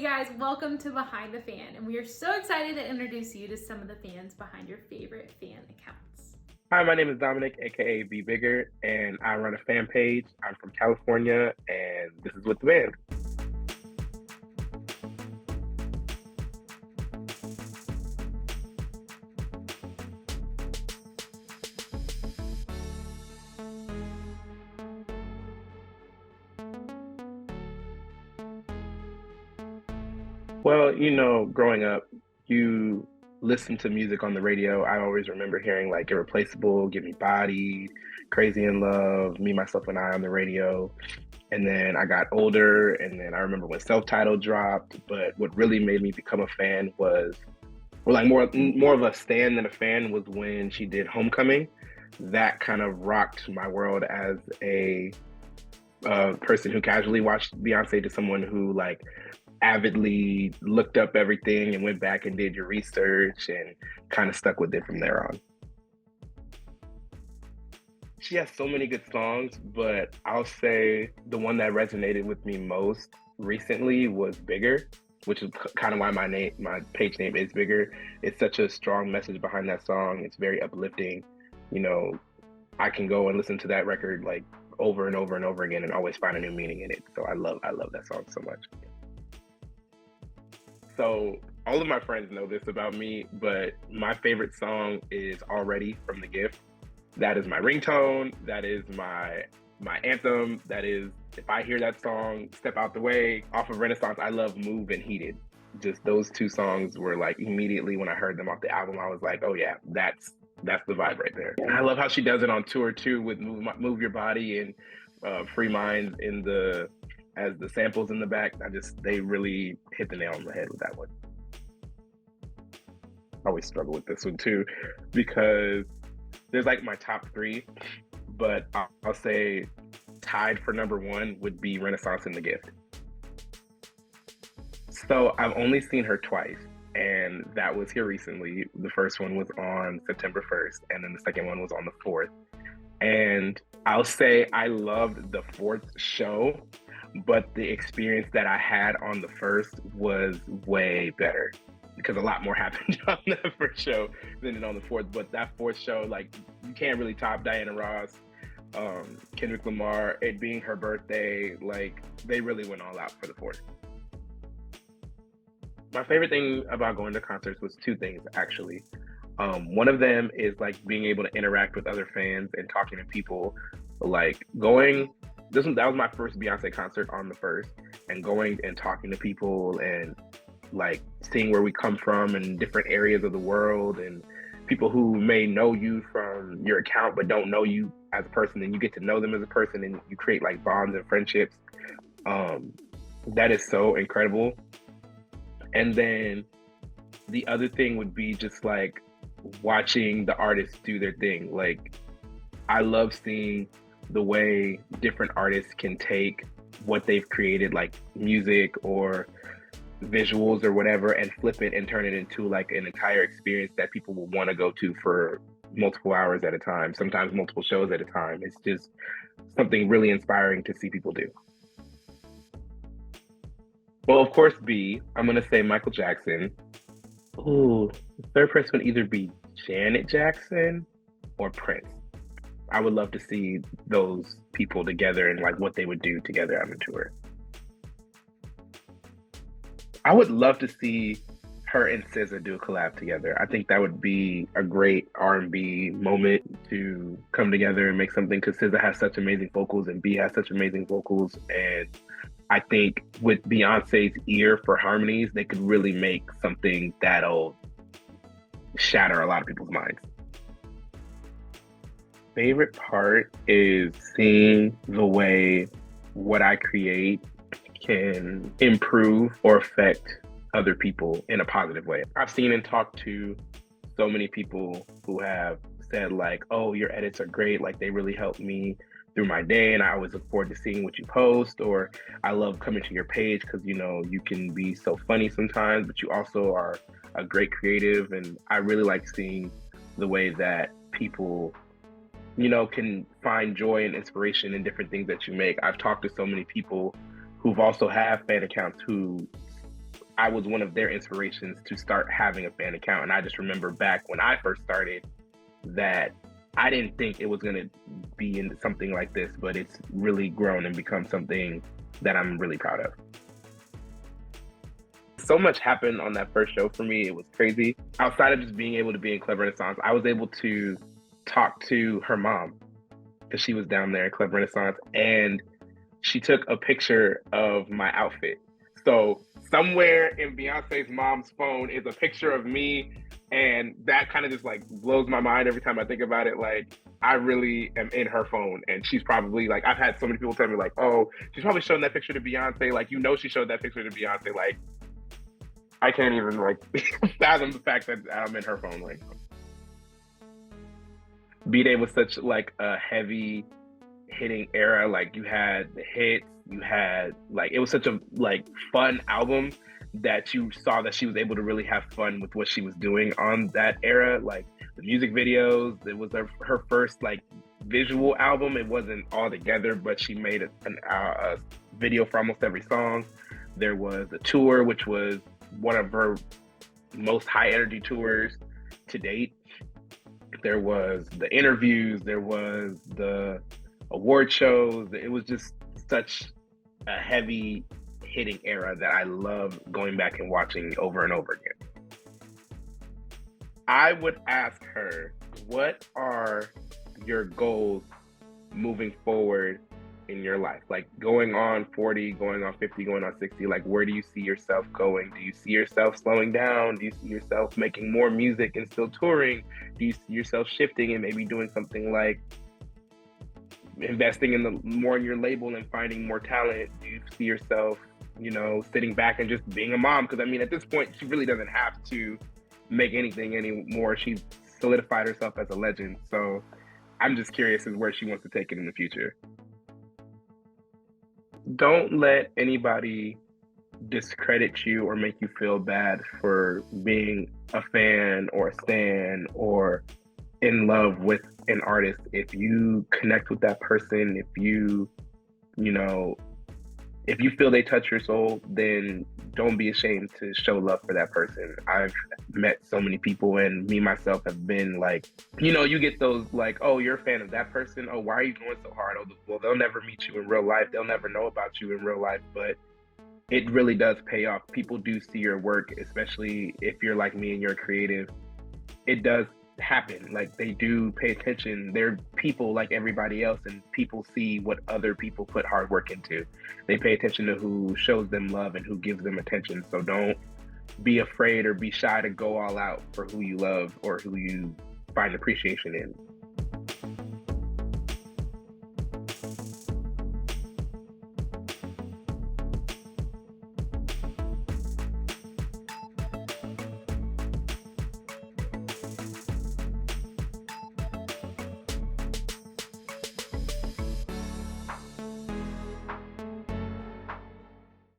guys, welcome to Behind the Fan, and we are so excited to introduce you to some of the fans behind your favorite fan accounts. Hi, my name is Dominic, aka Be Bigger, and I run a fan page. I'm from California, and this is With the Band. Well, growing up, you listen to music on the radio. I always remember hearing like Irreplaceable, Get Me Bodied, Crazy in Love, Me, Myself, and I on the radio. And then I got older, and then I remember when Self-Titled dropped. But what really made me become a fan was, or like more of a stan than a fan, was when she did Homecoming. That kind of rocked my world as a person who casually watched Beyonce to someone who like avidly looked up everything and went back and did your research and kind of stuck with it from there on. She has so many good songs, but I'll say the one that resonated with me most recently was Bigger, which is kind of why my page name is Bigger. It's such a strong message behind that song. It's very uplifting. I can go and listen to that record like over and over and over again and always find a new meaning in it. So I love that song so much. So all of my friends know this about me, but my favorite song is Already from The Gift. That is my ringtone. That is my anthem. That is, if I hear that song, Step Out the Way, off of Renaissance, I love Move and Heated. Just those two songs were like, immediately when I heard them off the album, I was like, oh yeah, that's the vibe right there. And I love how she does it on tour too with Move Your Body and Free Minds as the samples in the back. They really hit the nail on the head with that one. I always struggle with this one too, because there's like my top three, but I'll say tied for number one would be Renaissance and The Gift. So I've only seen her twice, and that was here recently. The first one was on September 1st, and then the second one was on the 4th. And I'll say I loved the 4th show, but the experience that I had on the first was way better because a lot more happened on that first show than on the 4th. But that 4th show, like, you can't really top Diana Ross, Kendrick Lamar, it being her birthday. Like, they really went all out for the 4th. My favorite thing about going to concerts was two things, actually. One of them is like being able to interact with other fans and talking to people. Like that was my first Beyonce concert on the 1st, and going and talking to people and like seeing where we come from in different areas of the world, and people who may know you from your account but don't know you as a person, and you get to know them as a person and you create like bonds and friendships. That is so incredible. And then the other thing would be just like watching the artists do their thing. Like, I love seeing the way different artists can take what they've created, like music or visuals or whatever, and flip it and turn it into like an entire experience that people will want to go to for multiple hours at a time, sometimes multiple shows at a time. It's just something really inspiring to see people do. Well, of course, I'm going to say Michael Jackson. Ooh, the third person would either be Janet Jackson or Prince. I would love to see those people together and like what they would do together on the tour. I would love to see her and SZA do a collab together. I think that would be a great R&B moment to come together and make something, because SZA has such amazing vocals and B has such amazing vocals, and I think with Beyonce's ear for harmonies, they could really make something that'll shatter a lot of people's minds. Favorite part is seeing the way what I create can improve or affect other people in a positive way. I've seen and talked to so many people who have said like, oh, your edits are great. Like, they really helped me through my day, and I always look forward to seeing what you post, or I love coming to your page because you can be so funny sometimes, but you also are a great creative. And I really like seeing the way that people can find joy and inspiration in different things that you make. I've talked to so many people who've also have fan accounts who I was one of their inspirations to start having a fan account. And I just remember back when I first started that I didn't think it was going to be into something like this, but it's really grown and become something that I'm really proud of. So much happened on that first show for me. It was crazy. Outside of just being able to be in Club Renaissance, I was able to talk to her mom because she was down there in Club Renaissance, and she took a picture of my outfit. So somewhere in Beyonce's mom's phone is a picture of me, and that kind of just like blows my mind every time I think about it. Like, I really am in her phone, and she's probably like, I've had so many people tell me like, oh, she's probably showing that picture to Beyonce. Like, she showed that picture to Beyonce. Like, I can't even like fathom the fact that I'm in her phone right now. B-Day was such like a heavy hitting era. Like, you had the hits, you had like, it was such a like fun album that you saw that she was able to really have fun with what she was doing on that era. Like the music videos, it was her first like visual album. It wasn't all together, but she made a video for almost every song. There was a tour, which was one of her most high energy tours to date. There was the interviews, there was the award shows. It was just such a heavy hitting era that I love going back and watching over and over again. I would ask her, what are your goals moving forward in your life? Like going on 40, going on 50, going on 60, like where do you see yourself going? Do you see yourself slowing down? Do you see yourself making more music and still touring? Do you see yourself shifting and maybe doing something like investing in more in your label and finding more talent? Do you see yourself, sitting back and just being a mom? Because I mean, at this point, she really doesn't have to make anything anymore. She's solidified herself as a legend. So I'm just curious as where she wants to take it in the future. Don't let anybody discredit you or make you feel bad for being a fan or a stan or in love with an artist. If you connect with that person, if you feel they touch your soul, then don't be ashamed to show love for that person. I've met so many people, and me myself have been like, you get those like, oh, you're a fan of that person. Oh, why are you going so hard? Oh, well, they'll never meet you in real life. They'll never know about you in real life. But it really does pay off. People do see your work, especially if you're like me and you're creative. It does happen. Like, they do pay attention. They're people like everybody else, and people see what other people put hard work into. They pay attention to who shows them love and who gives them attention. So don't be afraid or be shy to go all out for who you love or who you find appreciation in.